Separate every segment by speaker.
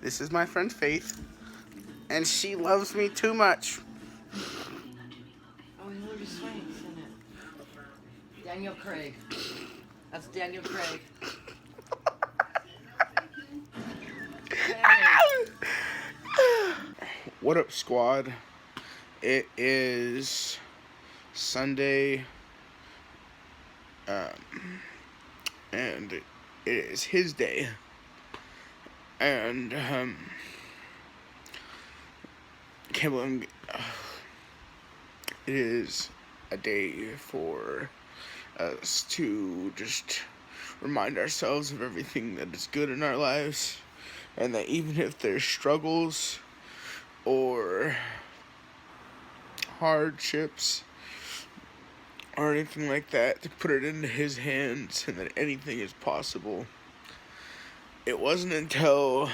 Speaker 1: This is my friend Faith, and she loves me too much.
Speaker 2: Oh, Hilary Swank's in it. Daniel Craig. That's Daniel Craig. Hey.
Speaker 1: What up, squad? It is Sunday, and it is his day, and can't believe it is a day for us to just remind ourselves of everything that is good in our lives, and that even if there's struggles or hardships or anything like that, to put it into his hands and that anything is possible. It wasn't until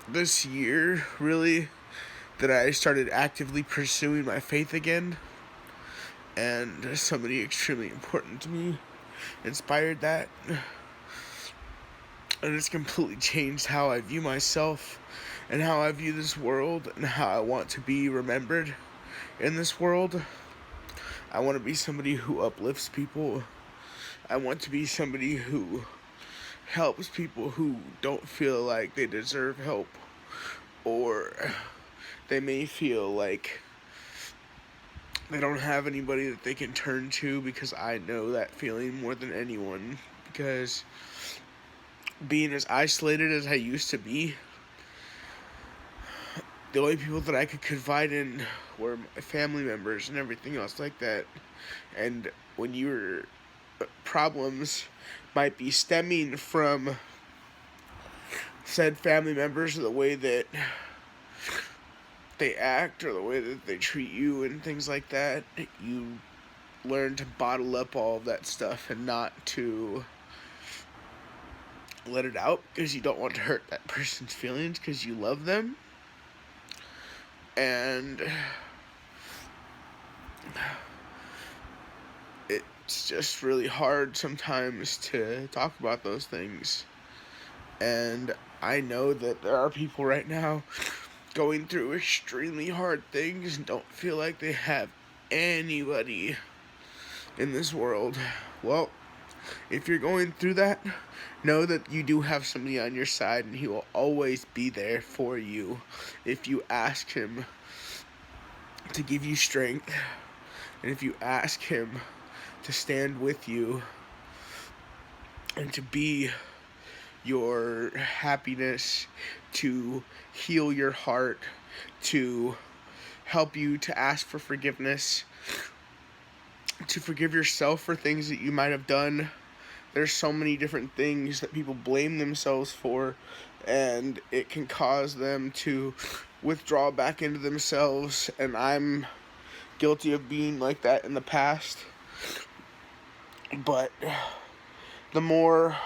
Speaker 1: this year, really, that I started actively pursuing my faith again, and somebody extremely important to me inspired that, and it's completely changed how I view myself and how I view this world and how I want to be remembered in this world. I want to be somebody who uplifts people. I want to be somebody who helps people who don't feel like they deserve help, or they may feel like they don't have anybody that they can turn to, because I know that feeling more than anyone, because being as isolated as I used to be, the only people that I could confide in were my family members and everything else like that. And when your problems might be stemming from said family members, or the way that they act or the way that they treat you and things like that, you learn to bottle up all of that stuff and not to let it out, because you don't want to hurt that person's feelings, because you love them. And it's just really hard sometimes to talk about those things. And I know that there are people right now going through extremely hard things and don't feel like they have anybody in this world. Well, if you're going through that, know that you do have somebody on your side, and he will always be there for you if you ask him to give you strength, and if you ask him to stand with you and to be your happiness, to heal your heart, to help you to ask for forgiveness, to forgive yourself for things that you might have done. There's so many different things that people blame themselves for, and it can cause them to withdraw back into themselves, and I'm guilty of being like that in the past. But the more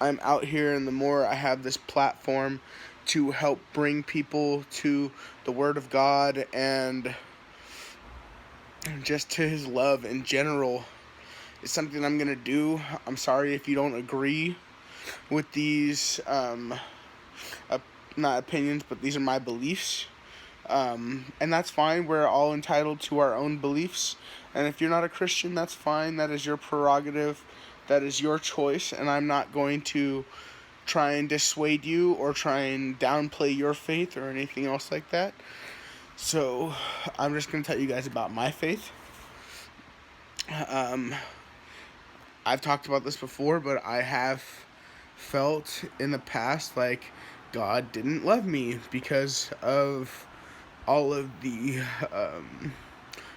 Speaker 1: I'm out here and the more I have this platform to help bring people to the Word of God and just to His love in general, it's something I'm going to do. I'm sorry if you don't agree with these, not opinions, but these are my beliefs. And that's fine. We're all entitled to our own beliefs. And if you're not a Christian, that's fine. That is your prerogative. That is your choice. And I'm not going to try and dissuade you or try and downplay your faith or anything else like that. So I'm just going to tell you guys about my faith. I've talked about this before, but I have felt in the past like God didn't love me because of all of the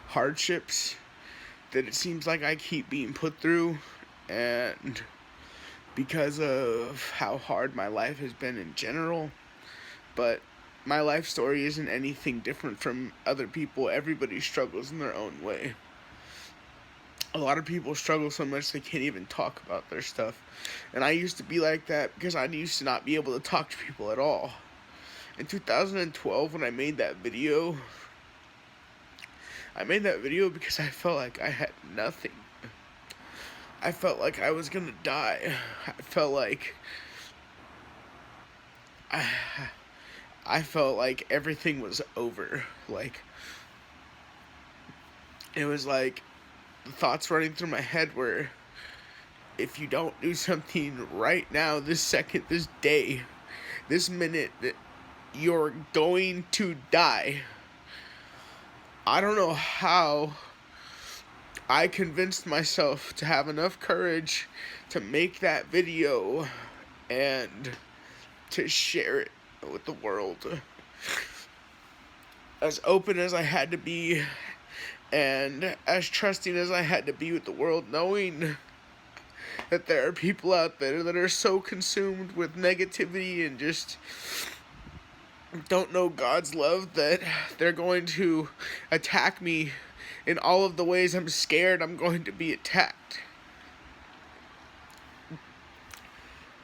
Speaker 1: hardships that it seems like I keep being put through, and because of how hard my life has been in general. But my life story isn't anything different from other people. Everybody struggles in their own way. A lot of people struggle so much they can't even talk about their stuff. And I used to be like that because I used to not be able to talk to people at all. In 2012, when I made that video because I felt like I had nothing. I felt like I was gonna die. I felt like I felt like everything was over. Like, it was like the thoughts running through my head were, if you don't do something right now, this second, this day, this minute, you're going to die. I don't know how I convinced myself to have enough courage to make that video and to share it with the world. As open as I had to be, and as trusting as I had to be with the world, knowing that there are people out there that are so consumed with negativity and just don't know God's love that they're going to attack me in all of the ways I'm scared I'm going to be attacked.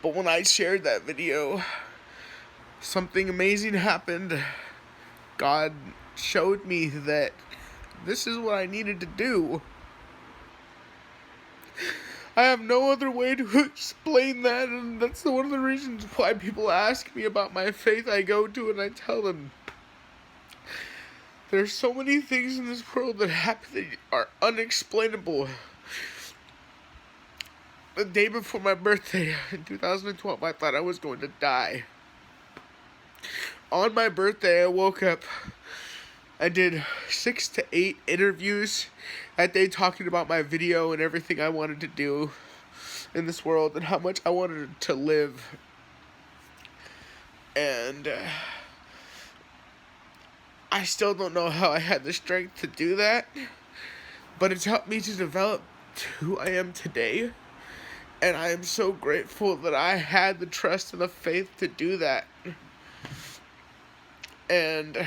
Speaker 1: But when I shared that video, something amazing happened. God showed me that this is what I needed to do. I have no other way to explain that, and that's one of the reasons why people ask me about my faith. I go to and I tell them, there's so many things in this world that happen that are unexplainable. The day before my birthday in 2012, I thought I was going to die. On my birthday, I woke up. I did 6 to 8 interviews that day talking about my video and everything I wanted to do in this world and how much I wanted to live. And I still don't know how I had the strength to do that, but it's helped me to develop who I am today. And I am so grateful that I had the trust and the faith to do that. And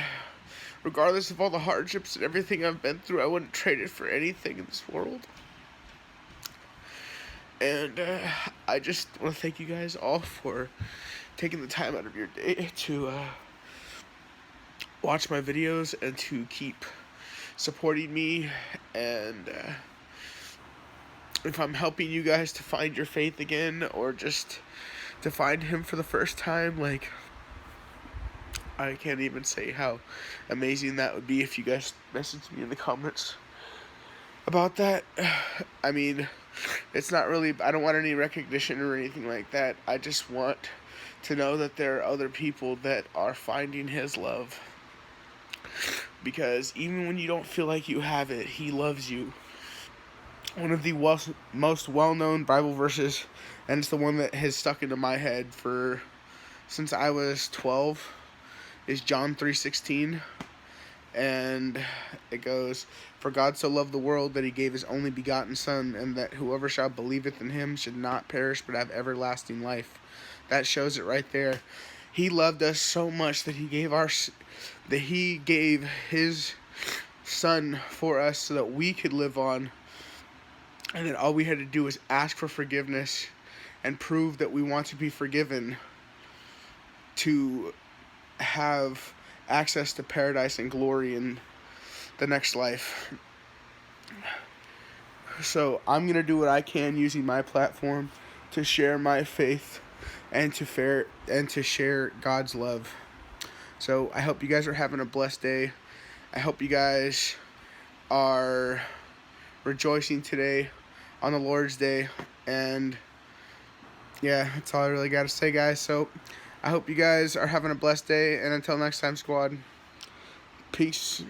Speaker 1: regardless of all the hardships and everything I've been through, I wouldn't trade it for anything in this world. And I just want to thank you guys all for taking the time out of your day to watch my videos and to keep supporting me. And if I'm helping you guys to find your faith again, or just to find him for the first time, like, I can't even say how amazing that would be if you guys message me in the comments about that. I mean, it's not really, I don't want any recognition or anything like that. I just want to know that there are other people that are finding his love. Because even when you don't feel like you have it, he loves you. One of the most well-known Bible verses, and it's the one that has stuck into my head since I was 12, is John 3:16, and it goes, "For God so loved the world that he gave his only begotten Son, and that whoever shall believeth in him should not perish but have everlasting life." That shows it right there. He loved us so much that he gave his Son for us so that we could live on, and then all we had to do was ask for forgiveness and prove that we want to be forgiven to have access to paradise and glory in the next life. So I'm going to do what I can using my platform to share my faith and to share God's love. So I hope you guys are having a blessed day. I hope you guys are rejoicing today on the Lord's Day. And yeah, that's all I really got to say, guys. So I hope you guys are having a blessed day, and until next time, squad, peace.